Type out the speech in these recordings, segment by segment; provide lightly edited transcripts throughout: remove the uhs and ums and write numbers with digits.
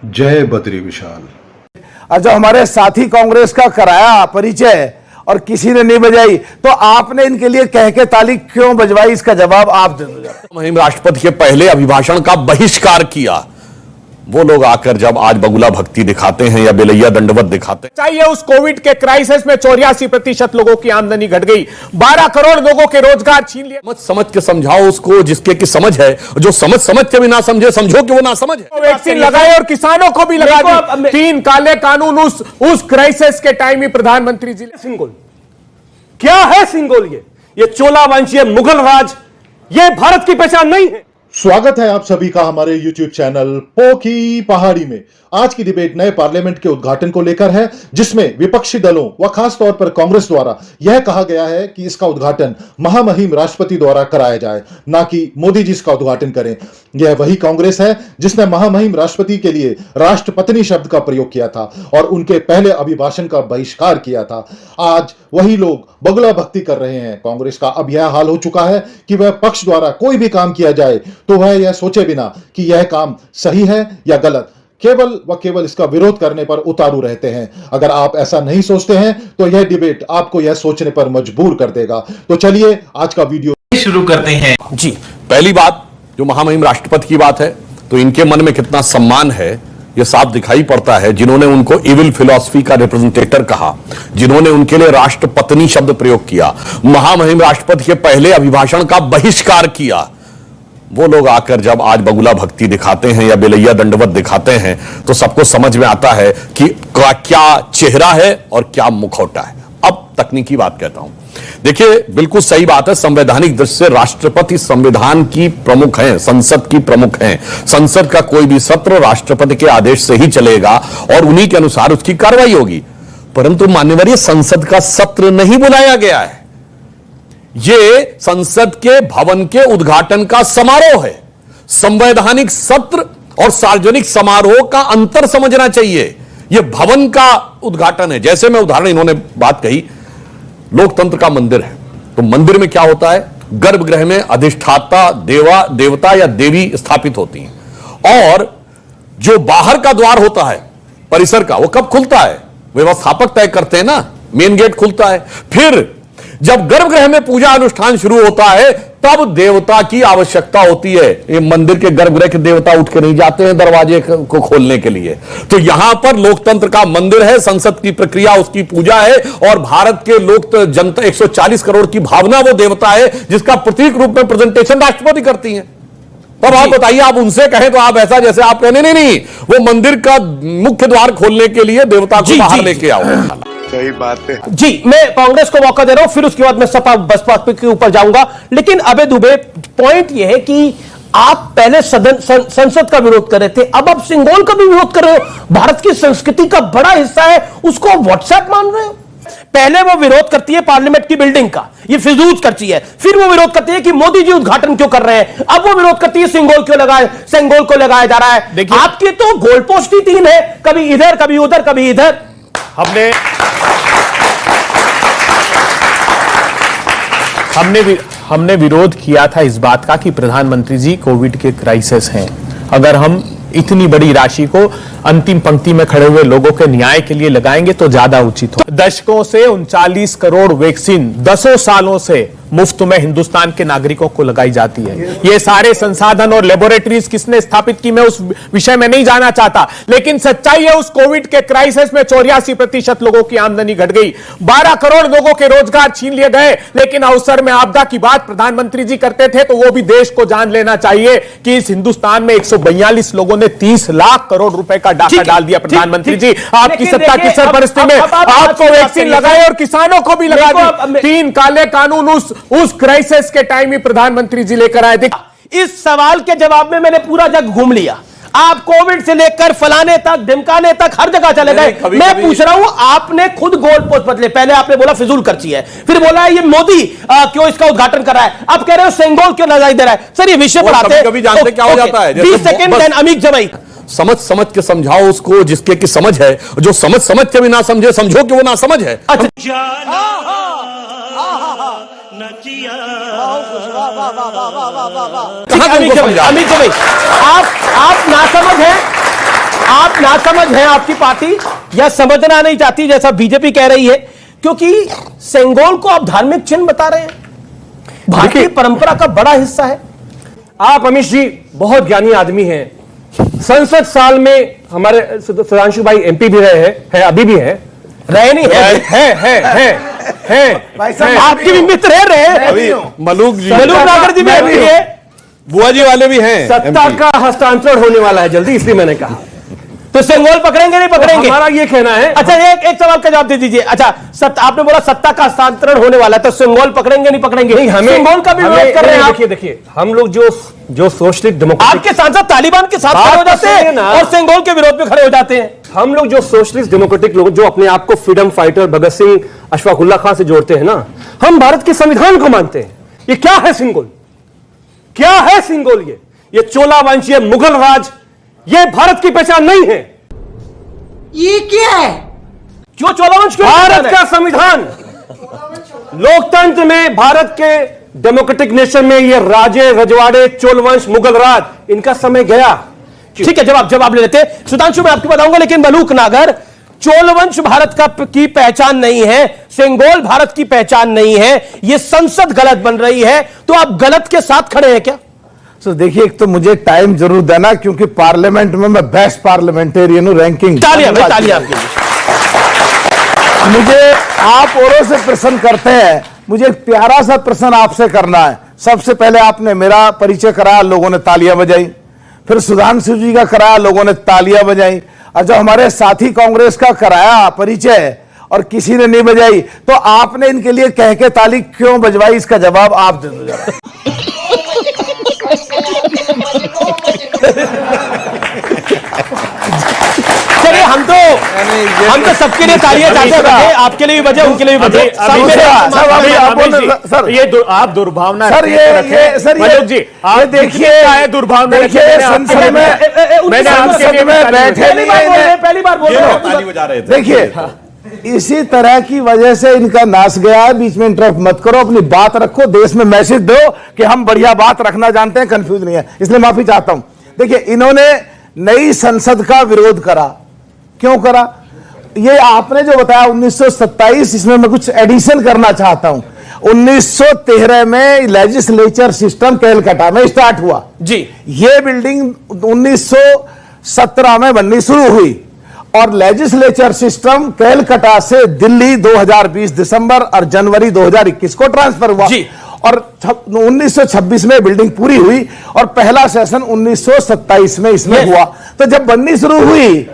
जय बद्री विशाल। और जब हमारे साथी कांग्रेस का कराया परिचय और किसी ने नहीं बजाई, तो आपने इनके लिए कह के ताली क्यों बजवाई? इसका जवाब आप दे दो। मुहिम राष्ट्रपति के पहले अभिभाषण का बहिष्कार किया वो लोग आकर जब आज बगुला भक्ति दिखाते हैं या बेलैया दंडवत दिखाते हैं। चाहिए उस कोविड के क्राइसिस में 84% लोगों की आमदनी घट गई, 12 करोड़ लोगों के रोजगार छीन लिए। समझ के समझाओ उसको जिसके की समझ है, जो समझ के भी ना समझे समझो कि वो ना समझ है। वैक्सीन लगाए और किसानों को भी लगा दी। 3 काले कानून उस क्राइसिस के टाइम ही प्रधानमंत्री जी। सिंगोल क्या है? सिंगोल ये चोला वंशीय मुगल राज, ये भारत की पहचान नहीं है। स्वागत है आप सभी का हमारे YouTube चैनल पोकी पहाड़ी में। आज की डिबेट नए पार्लियामेंट के उद्घाटन को लेकर है, जिसमें विपक्षी दलों व खास तौर पर कांग्रेस द्वारा यह कहा गया है कि इसका उद्घाटन महामहिम राष्ट्रपति द्वारा कराया जाए, ना कि मोदी जी इसका उद्घाटन करें। यह वही कांग्रेस है जिसने महामहिम राष्ट्रपति के लिए राष्ट्रपत्नी शब्द का प्रयोग किया था और उनके पहले अभिभाषण का बहिष्कार किया था। आज वही लोग बगुला भक्ति कर रहे हैं। कांग्रेस का अब यह हाल हो चुका है कि वह पक्ष द्वारा कोई भी काम किया जाए तो वह यह सोचे बिना कि यह काम सही है या गलत, केवल इसका विरोध करने पर उतारू रहते हैं। अगर आप ऐसा नहीं सोचते हैं तो यह डिबेट आपको यह सोचने पर मजबूर कर देगा। तो चलिए आज का वीडियो शुरू करते हैं। जी, पहली बात जो महामहिम राष्ट्रपति की बात है, तो इनके मन में कितना सम्मान है यह साफ दिखाई पड़ता है। जिन्होंने उनको इविल फिलॉसफी का रिप्रेजेंटेटर कहा, जिन्होंने उनके लिए राष्ट्रपत्नी शब्द प्रयोग किया, महामहिम राष्ट्रपति के पहले अभिभाषण का बहिष्कार किया, वो लोग आकर जब आज बगुला भक्ति दिखाते हैं या बेलैया दंडवत दिखाते हैं तो सबको समझ में आता है कि क्या चेहरा है और क्या मुखौटा है। अब तकनीकी बात कहता हूं, देखिए बिल्कुल सही बात है। संवैधानिक दृष्टि से राष्ट्रपति संविधान की प्रमुख हैं, संसद की प्रमुख हैं। संसद का कोई भी सत्र राष्ट्रपति के आदेश से ही चलेगा और उन्हीं के अनुसार उसकी कार्रवाई होगी। परंतु मान्यवर, संसद का सत्र नहीं बुलाया गया है, ये संसद के भवन के उद्घाटन का समारोह है। संवैधानिक सत्र और सार्वजनिक समारोह का अंतर समझना चाहिए। यह भवन का उद्घाटन है। जैसे मैं उदाहरण, इन्होंने बात कही लोकतंत्र का मंदिर है, तो मंदिर में क्या होता है? गर्भगृह में अधिष्ठाता देवता या देवी स्थापित होती हैं और जो बाहर का द्वार होता है परिसर का, वो कब खुलता है? व्यवस्थापक तय करते हैं ना, मेन गेट खुलता है। फिर जब गर्भगृह में पूजा अनुष्ठान शुरू होता है तब देवता की आवश्यकता होती है। ये मंदिर के गर्भगृह के देवता उठ के नहीं जाते हैं दरवाजे को खोलने के लिए। तो यहां पर लोकतंत्र का मंदिर है, संसद की प्रक्रिया उसकी पूजा है और भारत के लोक जनता 140 करोड़ की भावना वो देवता है जिसका प्रतीक रूप में प्रेजेंटेशन राष्ट्रपति करती है। तब आप बताइए, आप उनसे कहें तो आप ऐसा जैसे आप कहने नहीं, वो मंदिर का मुख्य द्वार खोलने के लिए देवता को बाहर लेके आओ। सही बात है जी। मैं कांग्रेस को मौका दे रहा हूं, फिर उसके बाद मैं सपा बसपा के ऊपर जाऊंगा। लेकिन अबे दुबे, पॉइंट यह है कि आप पहले संसद का विरोध कर रहे थे, अब आप सिंगोल का भी विरोध कर रहे हो। भारत की संस्कृति का बड़ा हिस्सा है, उसको व्हाट्सएप मान रहे हो। पहले वो विरोध करती है पार्लियामेंट की बिल्डिंग का, ये फिजूल करती है। फिर वो विरोध करती है कि मोदी जी उद्घाटन क्यों कर रहे हैं। अब वो विरोध करती है सिंगोल को लगाया जा रहा है। आपकी तो गोल पोस्ट ही 3 है, कभी इधर कभी उधर कभी इधर। हमने विरोध किया था इस बात का कि प्रधानमंत्री जी कोविड के क्राइसिस हैं। अगर हम इतनी बड़ी राशि को अंतिम पंक्ति में खड़े हुए लोगों के न्याय के लिए लगाएंगे तो ज्यादा उचित हो। दशकों से 39 करोड़ वैक्सीन 10 सालों से मुफ्त में हिंदुस्तान के नागरिकों को लगाई जाती है। ये सारे संसाधन और लेबोरेटरीज किसने स्थापित की, मैं उस विषय में नहीं जाना चाहता, लेकिन सच्चाई है उस कोविड के क्राइसिस में 84% लोगों की आमदनी घट गई, 12 करोड़ लोगों के रोजगार छीन लिए गए। लेकिन अवसर में आपदा की बात प्रधानमंत्री जी करते थे तो वो भी देश को जान लेना चाहिए कि इस हिंदुस्तान में 142 लोगों ने 30 लाख करोड़ रुपए का डाका डाल दिया। प्रधानमंत्री जी, आपकी सत्ता किस परिस्थिति में आपको वैक्सीन लगाए और किसानों को भी लगा दी। 3 काले कानून उस क्राइसिस के टाइम ही प्रधानमंत्री जी लेकर आए। इस सवाल के जवाब में मैंने पूरा जग घूम लिया। आप कोविड से लेकर फलाने तक ढिमकाने तक हर जगह चले गए। मैं पूछ रहा हूं, आपने खुद गोल पोस्ट बदले। पहले आपने बोला फिजूल खर्ची है, फिर बोला ये मोदी क्यों इसका उद्घाटन कर रहा है, अब कह रहे हो सेंगोल क्यों लगाई दे रहा है। सर ये विषय बढ़ाते हैं, कभी जानते क्या हो जाता है। 20 सेकंड अमीक जमाई। समझ के समझाओ उसको जिसके की समझ है, जो समझ के भी ना समझे समझो कि वो ना समझ है। अमित भाई, आप नासमझ हैं, आप नासमझ है आपकी पार्टी या समझना नहीं चाहती जैसा बीजेपी कह रही है, क्योंकि सेंगोल को आप धार्मिक चिन्ह बता रहे हैं, भारतीय परंपरा का बड़ा हिस्सा है। आप अमित जी बहुत ज्ञानी आदमी हैं। संसद साल में हमारे सुधांशु भाई एमपी भी रहे हैं, अभी भी हैं, रहे नहीं है भाई साहब, आपके भी मित्र है रहे, मलूक जी, मलूक नागर जी भी एमपी है, बुआ जी वाले भी हैं सत्ता MP। का हस्तांतरण होने वाला है जल्दी, इसलिए मैंने कहा। तो सेंगोल पकड़ेंगे नहीं पकड़ेंगे? हमारा ये कहना है। अच्छा एक सवाल का जवाब दे दीजिए। अच्छा आपने बोला सत्ता का हस्तांतरण होने वाला है, तो सेंगोल पकड़ेंगे नहीं पकड़ेंगे? नहीं, हमें सेंगोल का भी विरोध कर रहे हैं आप। देखिए हम लोग जो सोशलिस्ट डेमोक्रेटिक, आपके सांसद तालिबान के साथ खड़े हो जाते हैं और सेंगोल के विरोध में खड़े हो जाते हैं। हम लोग जो सोशलिस्ट डेमोक्रेटिक लोग जो अपने आप को फ्रीडम फाइटर भगत सिंह अशफाकुल्ला खां से जोड़ते हैं ना, हम भारत के संविधान को मानते हैं। ये क्या है सिंगोल? क्या है सिंगोल? ये चोला वंश, ये मुगल राज, ये भारत की पहचान नहीं है। ये क्या है? क्यों चोलावंश? क्यों भारत का संविधान, लोकतंत्र में, भारत के डेमोक्रेटिक नेशन में ये राजे रजवाड़े चोलवंश मुगल राज, इनका समय गया। ठीक है, जवाब ले लेते हैं। सुधांशु मैं आपको बताऊंगा, लेकिन मलूक नागर, चोलवंश भारत की पहचान नहीं है, सेंगोल भारत की पहचान नहीं है, ये संसद गलत बन रही है, तो आप गलत के साथ खड़े हैं क्या? तो देखिए, एक तो मुझे टाइम जरूर देना, क्योंकि पार्लियामेंट में मैं बेस्ट पार्लियामेंटेरियन हूं, रैंकिंग। तालियां आपके लिए। मुझे आप औरों से प्रश्न करते हैं, मुझे एक प्यारा सा प्रश्न आपसे करना है। सबसे पहले आपने मेरा परिचय कराया, लोगों ने तालियां बजाई, फिर सुधांशु जी का कराया, लोगों ने तालियां बजाई, और जब हमारे साथी कांग्रेस का कराया परिचय और किसी ने नहीं बजाई, तो आपने इनके लिए कह के ताली क्यों बजवाई? इसका जवाब आप दे दो। चलिए, हम तो सबके लिए तालियां चाहते हैं, आपके लिए भी बजे, उनके लिए भी बजे। सर ये आप दुर्भावना सर मलूक जी, आप देखिए है दुर्भावना। संसद में मैंने आपके लिए बैठे पहली बार बोल रहे हैं। देखिए, इसी तरह की वजह से इनका नाश गया है। बीच में इंटरप्ट मत करो, अपनी बात रखो, देश में मैसेज दो कि हम बढ़िया बात रखना जानते हैं, कंफ्यूज नहीं है, इसलिए माफी चाहता हूं। देखिए, इन्होंने नई संसद का विरोध करा, क्यों करा? ये आपने जो बताया 1927, इसमें मैं कुछ एडिशन करना चाहता हूं। 1913 में लेजिस्लेचर सिस्टम कैलकाटा में स्टार्ट हुआ जी। ये बिल्डिंग 1917 में बननी शुरू हुई और लेजिस्लेचर सिस्टम कैलकाटा से दिल्ली 2020 दिसंबर और जनवरी 2021 को ट्रांसफर हुआ जी। और 1926 में बिल्डिंग पूरी हुई और पहला सेशन 1927 में इसमें हुआ। तो जब बननी शुरू हुई,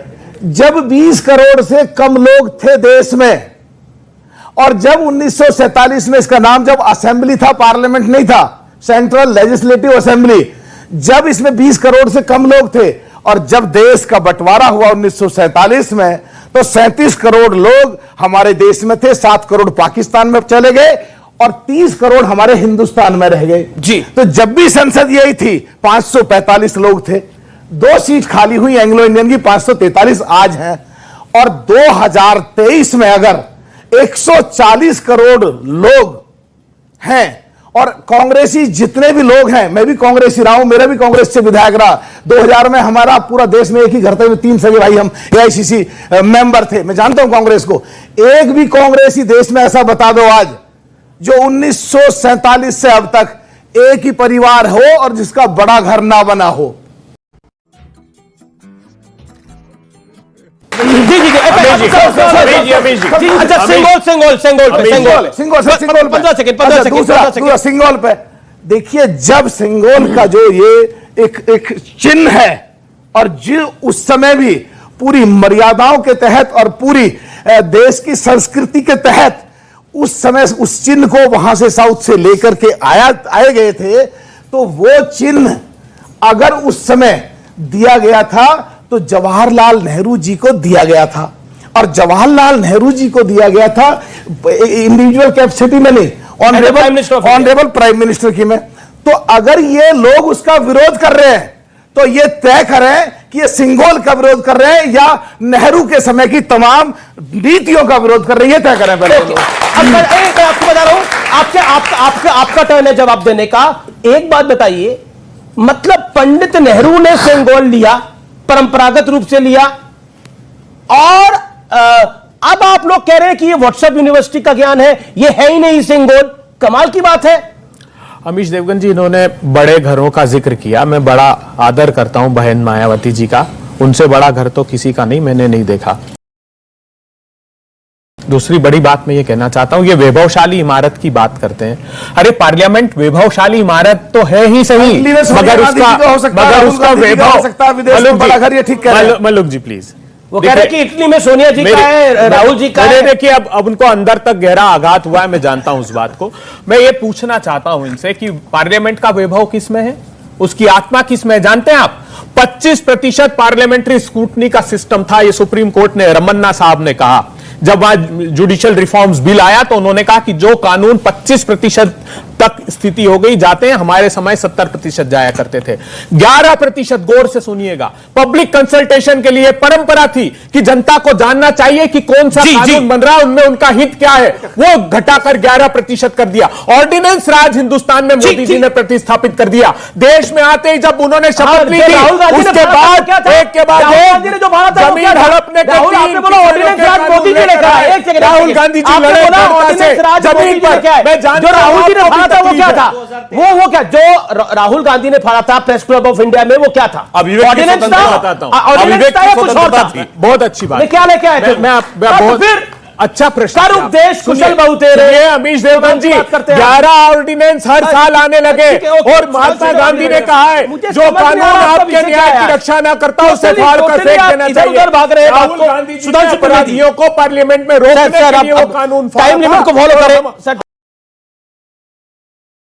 जब 20 करोड़ से कम लोग थे देश में, और जब 1947 में इसका नाम जब असेंबली था, पार्लियामेंट नहीं था, सेंट्रल लेजिस्लेटिव असेंबली, जब इसमें 20 करोड़ से कम लोग थे, और जब देश का बंटवारा हुआ 1947 में, तो 37 करोड़ लोग हमारे देश में थे, 7 करोड़ पाकिस्तान में चले गए और 30 करोड़ हमारे हिंदुस्तान में रह गए जी। तो जब भी संसद यही थी, 545 लोग थे, 2 सीट खाली हुई एंग्लो इंडियन की, 543 आज हैं, और 2023 में अगर 140 करोड़ लोग हैं और कांग्रेसी जितने भी लोग हैं, मैं भी कांग्रेसी रहा हूं, मेरा भी कांग्रेस से विधायक रहा, 2000 में हमारा पूरा देश में एक ही घर थे, 3 सगे भाई हम AICC मेंबर थे, मैं जानता हूं कांग्रेस को। एक भी कांग्रेसी देश में ऐसा बता दो आज जो 1947 से अब तक एक ही परिवार हो और जिसका बड़ा घर ना बना हो। जी जी अच्छा, सिंगोल पे देखिए, जब सिंगोल का जो ये एक चिन्ह है, और जो उस समय भी पूरी मर्यादाओं के तहत और पूरी देश की संस्कृति के तहत उस समय उस चिन्ह को वहां से साउथ से लेकर के आए गए थे, तो वो चिन्ह अगर उस समय दिया गया था तो जवाहरलाल नेहरू जी को दिया गया था, और जवाहरलाल नेहरू जी को दिया गया था इंडिविजुअल कैपेसिटी में नहीं, ऑनरेबल प्राइम मिनिस्टर की में। तो अगर ये लोग उसका विरोध कर रहे हैं तो ये तय करें कि ये सिंगोल का विरोध कर रहे हैं या नेहरू के समय की तमाम नीतियों का विरोध कर रहे हैं, ये तय करें पहले। मैं आपको बता रहा हूं, आपका टर्न है जवाब देने का। एक बात बताइए, मतलब पंडित नेहरू ने सेंगोल लिया, परंपरागत रूप से लिया, और अब आप लोग कह रहे हैं कि ये व्हाट्सएप यूनिवर्सिटी का ज्ञान है, ये है ही नहीं सिंगोल। कमाल की बात है। अमीश देवगन जी, इन्होंने बड़े घरों का जिक्र किया। मैं बड़ा आदर करता हूं बहन मायावती जी का, उनसे बड़ा घर तो किसी का नहीं, मैंने नहीं देखा। दूसरी बड़ी बात मैं ये कहना चाहता हूं, ये वैभवशाली इमारत की बात करते हैं। अरे पार्लियामेंट वैभवशाली इमारत तो है ही सही, मगर उसका वैभव। मलुक जी प्लीज। वो कह रहे हैं कि इटली में सोनिया जी का है, राहुल जी का है। देखिए अब उनको अंदर तक गहरा आघात हुआ है, मैं जानता हूं उस बात को। मैं ये पूछना चाहता हूं इनसे कि पार्लियामेंट का वैभव किसमें है, उसकी आत्मा किसमें है? जानते हैं आप, 25% पार्लियामेंट्री स्क्रूटनी का सिस्टम था, ये सुप्रीम कोर्ट ने, रमन्ना साहब ने कहा जब आज जुडिशियल रिफॉर्म्स बिल आया तो उन्होंने कहा कि जो कानून 25% तक स्थिति हो गई जाते हैं, हमारे समय 70% जाया करते थे। 11%, गौर से सुनिएगा, पब्लिक कंसल्टेशन के लिए परंपरा थी कि जनता को जानना चाहिए कि कौन सा कानून बन रहा है, उनमें उनका हित क्या है, वो घटाकर 11% कर दिया। ऑर्डिनेंस राज हिंदुस्तान में मोदी जी ने प्रतिस्थापित कर दिया। देश में आते ही जब उन्होंने शपथ ली थी, उसके बाद एक के बाद जमीन हड़पने के राहुल गांधी जी लड़े जमीन पर। मैं जानता हूं राहुल जी ने फाड़ा था वो क्या था, वो क्या जो राहुल गांधी ने फाड़ा था प्रेस क्लब ऑफ इंडिया में, वो क्या था? ऑर्डिनेंस थी। बहुत अच्छी बात। क्या लेके आए थे? मैं बहुत अच्छा प्रश्न। देश कुशल बहुत है। अमीश देवगन जी, 11 ऑर्डिनेंस हर साल आने लगे और महात्मा गांधी ने कहा है जो कानून आपके न्याय की रक्षा न करता उसे फाड़ कर फेंक देना चाहिए। भाग रहे राहुल गांधी जी अपराधियों को पार्लियामेंट में रोकने के लिए वो कानून टाइम लिमिट को फॉलो करें।